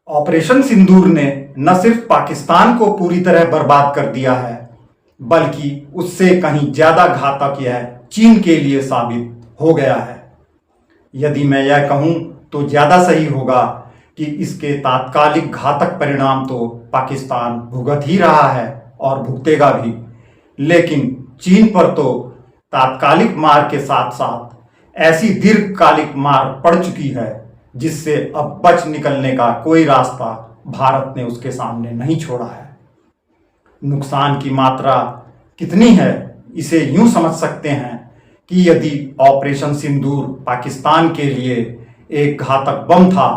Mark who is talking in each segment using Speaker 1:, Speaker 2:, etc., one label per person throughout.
Speaker 1: Operation सिंदूर ने न सिर्फ पाकिस्तान को पूरी तरह बर्बाद कर दिया है, बल्कि उससे कहीं ज्यादा घातक यह चीन के लिए साबित हो गया है। यदि मैं यह कहूं तो ज्यादा सही होगा कि इसके तात्कालिक घातक परिणाम तो पाकिस्तान भुगत ही रहा है और भुगतेगा भी, लेकिन चीन पर तो तात्कालिक मार के साथ साथ ऐसी दीर्घकालिक मार पड़ चुकी है जिससे अब बच निकलने का कोई रास्ता भारत ने उसके सामने नहीं छोड़ा है। नुकसान की मात्रा कितनी है इसे यूं समझ सकते हैं कि यदि ऑपरेशन सिंदूर पाकिस्तान के लिए एक घातक बम था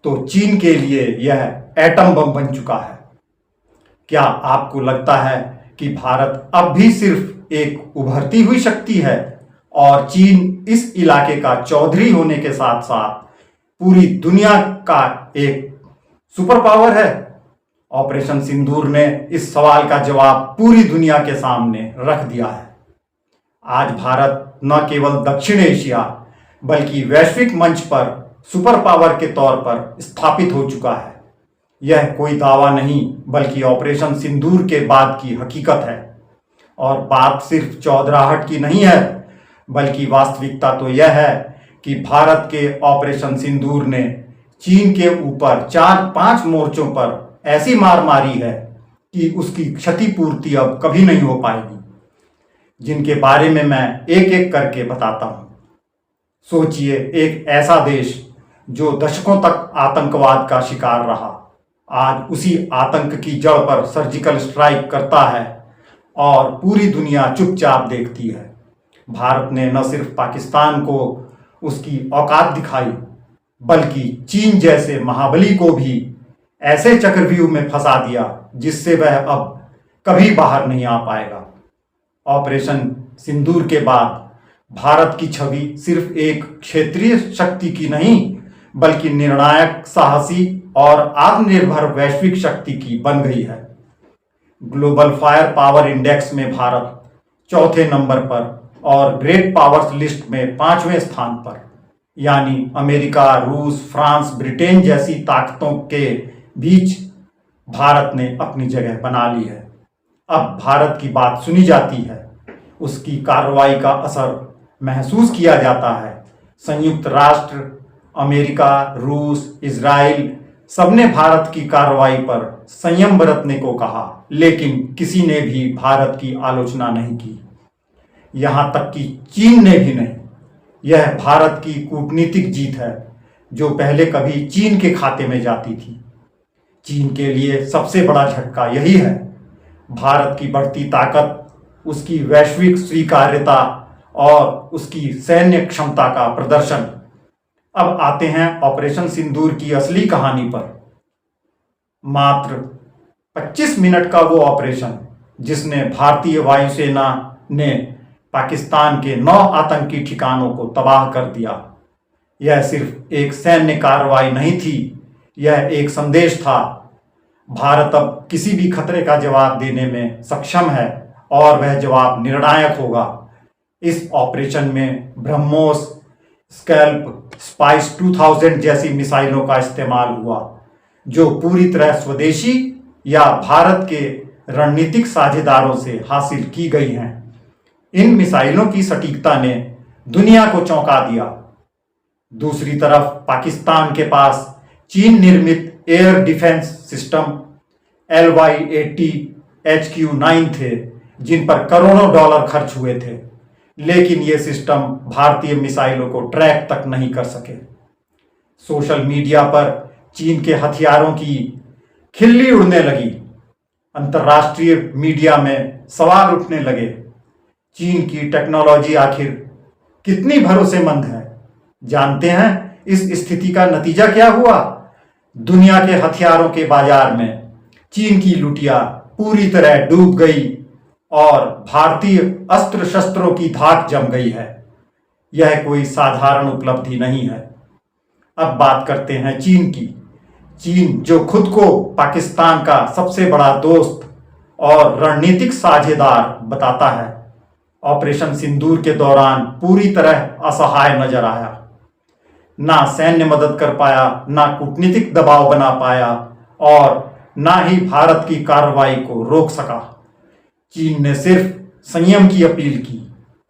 Speaker 1: तो चीन के लिए यह एटम बम बन चुका है। क्या आपको लगता है कि भारत अब भी सिर्फ एक उभरती हुई शक्ति है और चीन इस इलाके का चौधरी होने के साथ साथ पूरी दुनिया का एक सुपर पावर है? ऑपरेशन सिंदूर ने इस सवाल का जवाब पूरी दुनिया के सामने रख दिया है। आज भारत न केवल दक्षिण एशिया बल्कि वैश्विक मंच पर सुपर पावर के तौर पर स्थापित हो चुका है। यह कोई दावा नहीं बल्कि ऑपरेशन सिंदूर के बाद की हकीकत है। और बात सिर्फ चौधराहट की नहीं है, बल्कि वास्तविकता तो यह है कि भारत के ऑपरेशन सिंदूर ने चीन के ऊपर 4-5 मोर्चों पर ऐसी मार मारी है कि उसकी क्षतिपूर्ति अब कभी नहीं हो पाएगी, जिनके बारे में मैं एक एक करके बताता हूं। सोचिए, एक ऐसा देश जो दशकों तक आतंकवाद का शिकार रहा, आज उसी आतंक की जड़ पर सर्जिकल स्ट्राइक करता है और पूरी दुनिया चुपचाप देखती है। भारत ने न सिर्फ पाकिस्तान को उसकी औकात दिखाई, बल्कि चीन जैसे महाबली को भी ऐसे चक्रव्यूह में फंसा दिया जिससे वह अब कभी बाहर नहीं आ पाएगा। ऑपरेशन सिंदूर के बाद भारत की छवि सिर्फ एक क्षेत्रीय शक्ति की नहीं बल्कि निर्णायक, साहसी और आत्मनिर्भर वैश्विक शक्ति की बन गई है। ग्लोबल फायर पावर इंडेक्स में भारत चौथे नंबर पर और ग्रेट पावर्स लिस्ट में 5वें स्थान पर, यानी अमेरिका, रूस, फ्रांस, ब्रिटेन जैसी ताकतों के बीच भारत ने अपनी जगह बना ली है। अब भारत की बात सुनी जाती है, उसकी कार्रवाई का असर महसूस किया जाता है। संयुक्त राष्ट्र, अमेरिका, रूस, इजराइल सबने भारत की कार्रवाई पर संयम बरतने को कहा, लेकिन किसी ने भी भारत की आलोचना नहीं की, यहां तक कि चीन ने भी नहीं। यह भारत की कूटनीतिक जीत है जो पहले कभी चीन के खाते में जाती थी। चीन के लिए सबसे बड़ा झटका यही है, भारत की बढ़ती ताकत, उसकी वैश्विक स्वीकार्यता और उसकी सैन्य क्षमता का प्रदर्शन। अब आते हैं ऑपरेशन सिंदूर की असली कहानी पर। मात्र 25 मिनट का वो ऑपरेशन जिसने भारतीय वायुसेना ने पाकिस्तान के 9 आतंकी ठिकानों को तबाह कर दिया, यह सिर्फ एक सैन्य कार्रवाई नहीं थी, यह एक संदेश था। भारत अब किसी भी खतरे का जवाब देने में सक्षम है और वह जवाब निर्णायक होगा। इस ऑपरेशन में ब्रह्मोस, स्कैल्प, स्पाइस 2000 जैसी मिसाइलों का इस्तेमाल हुआ जो पूरी तरह स्वदेशी या भारत के रणनीतिक साझेदारों से हासिल की गई हैं। इन मिसाइलों की सटीकता ने दुनिया को चौंका दिया। दूसरी तरफ पाकिस्तान के पास चीन निर्मित air defence system LY-80 HQ-9 थे जिन पर करोड़ों डॉलर खर्च हुए थे, लेकिन ये सिस्टम भारतीय मिसाइलों को ट्रैक तक नहीं कर सके। सोशल मीडिया पर चीन के हथियारों की खिल्ली उड़ने लगी। अंतर्राष्ट्रीय मीडिया में सवाल उठने लगे, चीन की टेक्नोलॉजी आखिर कितनी भरोसेमंद है? जानते हैं इस स्थिति का नतीजा क्या हुआ? दुनिया के हथियारों के बाजार में चीन की लुटिया पूरी तरह डूब गई और भारतीय अस्त्र शस्त्रों की धाक जम गई है। यह कोई साधारण उपलब्धि नहीं है। अब बात करते हैं चीन की। चीन जो खुद को पाकिस्तान का सबसे बड़ा दोस्त और रणनीतिक साझेदार बताता है, ऑपरेशन सिंदूर के दौरान पूरी तरह असहाय नजर आया। ना सैन्य मदद कर पाया, ना कूटनीतिक दबाव बना पाया और ना ही भारत की कार्रवाई को रोक सका। चीन ने सिर्फ संयम की अपील की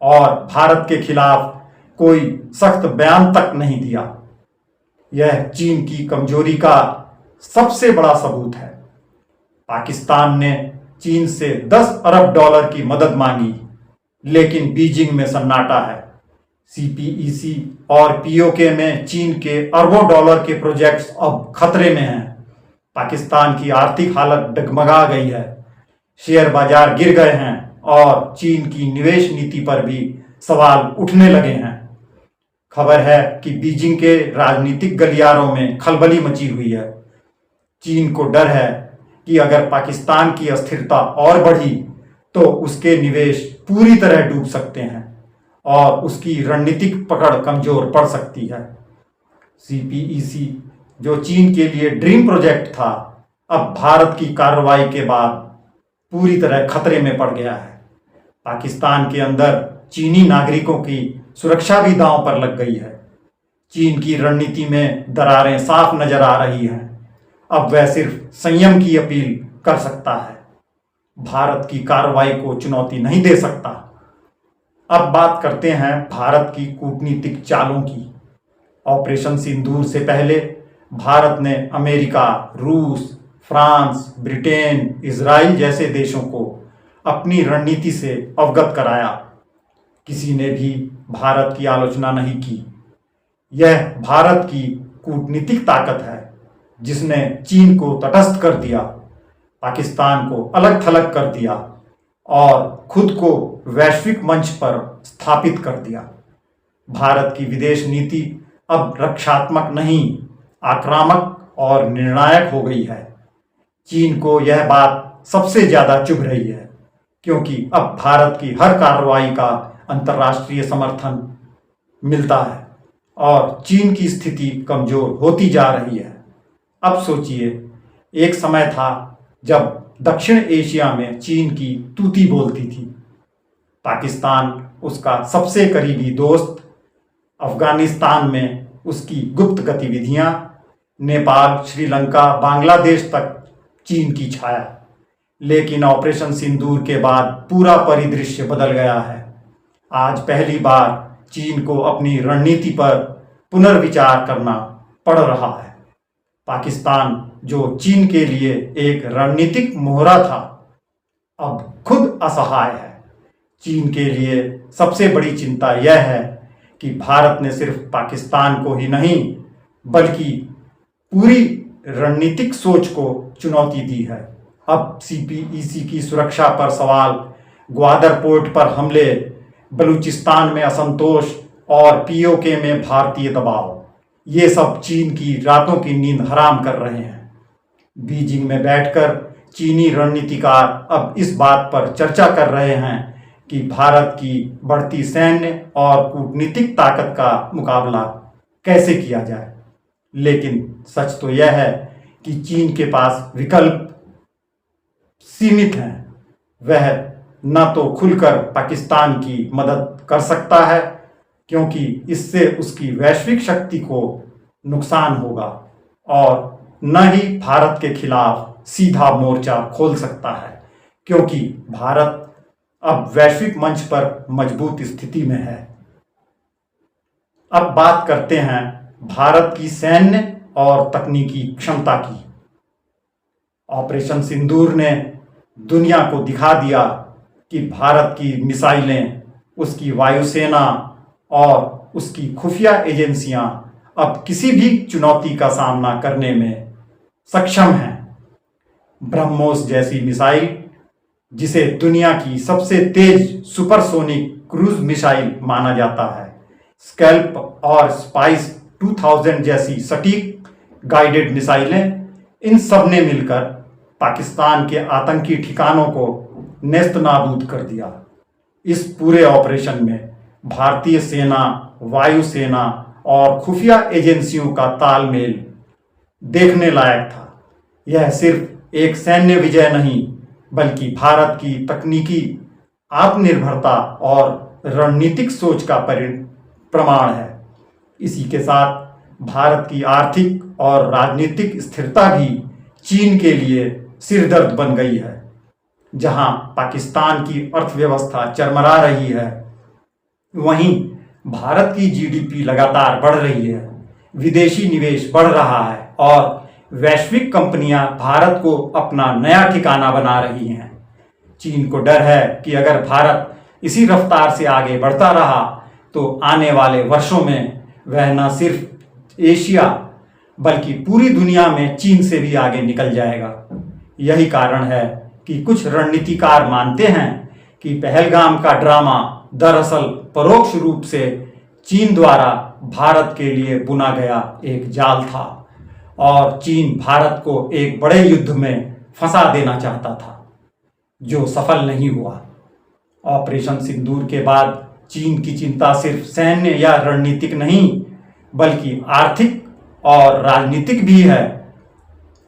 Speaker 1: और भारत के खिलाफ कोई सख्त बयान तक नहीं दिया। यह चीन की कमजोरी का सबसे बड़ा सबूत है। पाकिस्तान ने चीन से 10 अरब डॉलर की मदद मांगी, लेकिन बीजिंग में सन्नाटा है। सीपीईसी और पीओके में चीन के अरबों डॉलर के प्रोजेक्ट्स अब खतरे में हैं। पाकिस्तान की आर्थिक हालत डगमगा गई है, शेयर बाजार गिर गए हैं और चीन की निवेश नीति पर भी सवाल उठने लगे हैं। खबर है कि बीजिंग के राजनीतिक गलियारों में खलबली मची हुई है। चीन को डर है कि अगर पाकिस्तान की अस्थिरता और बढ़ी तो उसके निवेश पूरी तरह डूब सकते हैं और उसकी रणनीतिक पकड़ कमजोर पड़ सकती है। सीपीईसी, जो चीन के लिए ड्रीम प्रोजेक्ट था, अब भारत की कार्रवाई के बाद पूरी तरह खतरे में पड़ गया है। पाकिस्तान के अंदर चीनी नागरिकों की सुरक्षा भी दांव पर लग गई है। चीन की रणनीति में दरारें साफ नजर आ रही हैं। अब वह सिर्फ संयम की अपील कर सकता है, भारत की कार्रवाई को चुनौती नहीं दे सकता। अब बात करते हैं भारत की कूटनीतिक चालों की। ऑपरेशन सिंदूर से पहले भारत ने अमेरिका, रूस, फ्रांस, ब्रिटेन, इजराइल जैसे देशों को अपनी रणनीति से अवगत कराया। किसी ने भी भारत की आलोचना नहीं की। यह भारत की कूटनीतिक ताकत है जिसने चीन को तटस्थ कर दिया, पाकिस्तान को अलग थलग कर दिया और खुद को वैश्विक मंच पर स्थापित कर दिया। भारत की विदेश नीति अब रक्षात्मक नहीं, आक्रामक और निर्णायक हो गई है। चीन को यह बात सबसे ज्यादा चुभ रही है, क्योंकि अब भारत की हर कार्रवाई का अंतर्राष्ट्रीय समर्थन मिलता है और चीन की स्थिति कमजोर होती जा रही है। अब सोचिए, एक समय था जब दक्षिण एशिया में चीन की तूती बोलती थी। पाकिस्तान उसका सबसे करीबी दोस्त, अफगानिस्तान में उसकी गुप्त गतिविधियां, नेपाल, श्रीलंका, बांग्लादेश तक चीन की छाया। लेकिन ऑपरेशन सिंदूर के बाद पूरा परिदृश्य बदल गया है। आज पहली बार चीन को अपनी रणनीति पर पुनर्विचार करना पड़ रहा है। पाकिस्तान, जो चीन के लिए एक रणनीतिक मोहरा था, अब खुद असहाय है। चीन के लिए सबसे बड़ी चिंता यह है कि भारत ने सिर्फ पाकिस्तान को ही नहीं, बल्कि पूरी रणनीतिक सोच को चुनौती दी है। अब सीपीईसी की सुरक्षा पर सवाल, ग्वादर पोर्ट पर हमले, बलूचिस्तान में असंतोष और पीओके में भारतीय दबाव, ये सब चीन की रातों की नींद हराम कर रहे हैं। बीजिंग में बैठकर चीनी रणनीतिकार अब इस बात पर चर्चा कर रहे हैं कि भारत की बढ़ती सैन्य और कूटनीतिक ताकत का मुकाबला कैसे किया जाए। लेकिन सच तो यह है कि चीन के पास विकल्प सीमित हैं। वह न तो खुलकर पाकिस्तान की मदद कर सकता है, क्योंकि इससे उसकी वैश्विक शक्ति को नुकसान होगा, और न ही भारत के खिलाफ सीधा मोर्चा खोल सकता है, क्योंकि भारत अब वैश्विक मंच पर मजबूत स्थिति में है। अब बात करते हैं भारत की सैन्य और तकनीकी क्षमता की। ऑपरेशन सिंदूर ने दुनिया को दिखा दिया कि भारत की मिसाइलें, उसकी वायुसेना और उसकी खुफिया एजेंसियां अब किसी भी चुनौती का सामना करने में सक्षम हैं। ब्रह्मोस जैसी मिसाइल, जिसे दुनिया की सबसे तेज सुपरसोनिक क्रूज मिसाइल माना जाता है, स्कैल्प और स्पाइस 2000 जैसी सटीक गाइडेड मिसाइलें, इन सब ने मिलकर पाकिस्तान के आतंकी ठिकानों को नेस्त नाबूद कर दिया। इस पूरे ऑपरेशन में भारतीय सेना, वायुसेना और खुफिया एजेंसियों का तालमेल देखने लायक था। यह सिर्फ एक सैन्य विजय नहीं, बल्कि भारत की तकनीकी आत्मनिर्भरता और रणनीतिक सोच का प्रमाण है। इसी के साथ भारत की आर्थिक और राजनीतिक स्थिरता भी चीन के लिए सिरदर्द बन गई है। जहां पाकिस्तान की अर्थव्यवस्था चरमरा रही है, वहीं भारत की जीडीपी लगातार बढ़ रही है, विदेशी निवेश बढ़ रहा है और वैश्विक कंपनियां भारत को अपना नया ठिकाना बना रही हैं। चीन को डर है कि अगर भारत इसी रफ्तार से आगे बढ़ता रहा तो आने वाले वर्षों में वह न सिर्फ एशिया बल्कि पूरी दुनिया में चीन से भी आगे निकल जाएगा। यही कारण है कि कुछ रणनीतिकार मानते हैं कि पहलगाम का ड्रामा दरअसल परोक्ष रूप से चीन द्वारा भारत के लिए बुना गया एक जाल था और चीन भारत को एक बड़े युद्ध में फंसा देना चाहता था, जो सफल नहीं हुआ। ऑपरेशन सिंदूर के बाद चीन की चिंता सिर्फ सैन्य या रणनीतिक नहीं बल्कि आर्थिक और राजनीतिक भी है।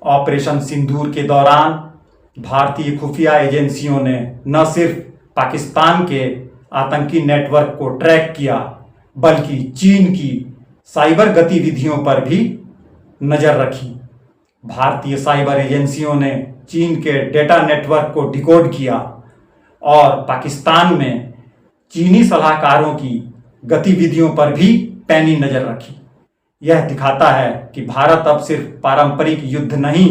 Speaker 1: ऑपरेशन सिंदूर के दौरान भारतीय खुफिया एजेंसियों ने न सिर्फ पाकिस्तान के आतंकी नेटवर्क को ट्रैक किया बल्कि चीन की साइबर गतिविधियों पर भी नजर रखी। भारतीय साइबर एजेंसियों ने चीन के डेटा नेटवर्क को डिकोड किया और पाकिस्तान में चीनी सलाहकारों की गतिविधियों पर भी पैनी नजर रखी। यह दिखाता है कि भारत अब सिर्फ पारंपरिक युद्ध नहीं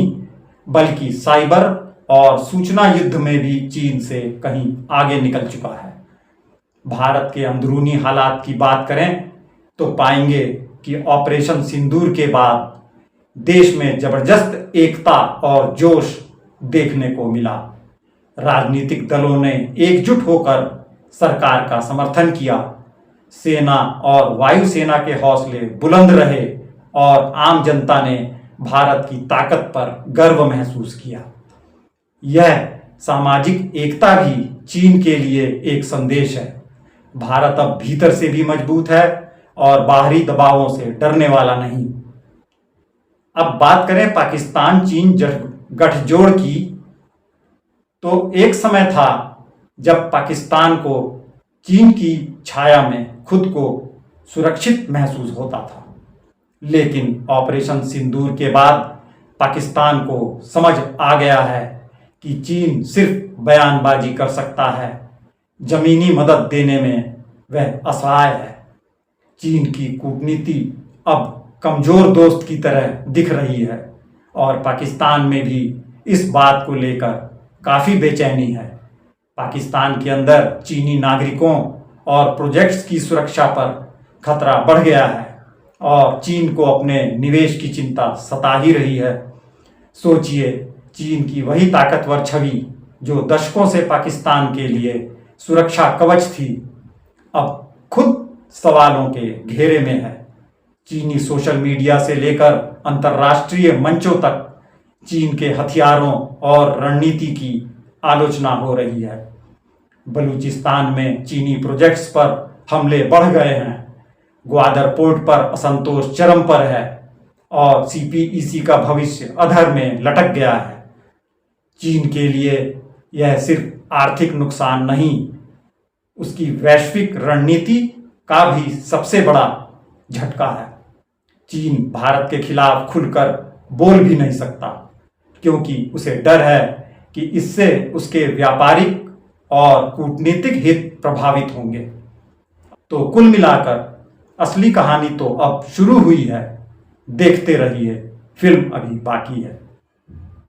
Speaker 1: बल्कि साइबर और सूचना युद्ध में भी चीन से कहीं आगे निकल चुका है। भारत के अंदरूनी हालात की बात करें तो पाएंगे कि ऑपरेशन सिंदूर के बाद देश में जबरदस्त एकता और जोश देखने को मिला। राजनीतिक दलों ने एकजुट होकर सरकार का समर्थन किया, सेना और वायुसेना के हौसले बुलंद रहे और आम जनता ने भारत की ताकत पर गर्व महसूस किया। यह सामाजिक एकता भी चीन के लिए एक संदेश है। भारत अब भीतर से भी मजबूत है और बाहरी दबावों से डरने वाला नहीं। अब बात करें पाकिस्तान चीन गठजोड़ की, तो एक समय था जब पाकिस्तान को चीन की छाया में खुद को सुरक्षित महसूस होता था। लेकिन ऑपरेशन सिंदूर के बाद पाकिस्तान को समझ आ गया है कि चीन सिर्फ बयानबाजी कर सकता है, जमीनी मदद देने में वह असहाय है। चीन की कूटनीति अब कमजोर दोस्त की तरह दिख रही है और पाकिस्तान में भी इस बात को लेकर काफ़ी बेचैनी है। पाकिस्तान के अंदर चीनी नागरिकों और प्रोजेक्ट्स की सुरक्षा पर खतरा बढ़ गया है और चीन को अपने निवेश की चिंता सता ही रही है। सोचिए, चीन की वही ताकतवर छवि जो दशकों से पाकिस्तान के लिए सुरक्षा कवच थी, अब खुद सवालों के घेरे में है। चीनी सोशल मीडिया से लेकर अंतर्राष्ट्रीय मंचों तक चीन के हथियारों और रणनीति की आलोचना हो रही है। बलूचिस्तान में चीनी प्रोजेक्ट्स पर हमले बढ़ गए हैं, ग्वादर पोर्ट पर असंतोष चरम पर है और सीपीईसी का भविष्य अधर में लटक गया है। चीन के लिए यह सिर्फ आर्थिक नुकसान नहीं, उसकी वैश्विक रणनीति का भी सबसे बड़ा झटका है। चीन भारत के खिलाफ खुलकर बोल भी नहीं सकता क्योंकि उसे डर है कि इससे उसके व्यापारिक और कूटनीतिक हित प्रभावित होंगे। तो कुल मिलाकर असली कहानी तो अब शुरू हुई है। देखते रहिए, फिल्म अभी बाकी है।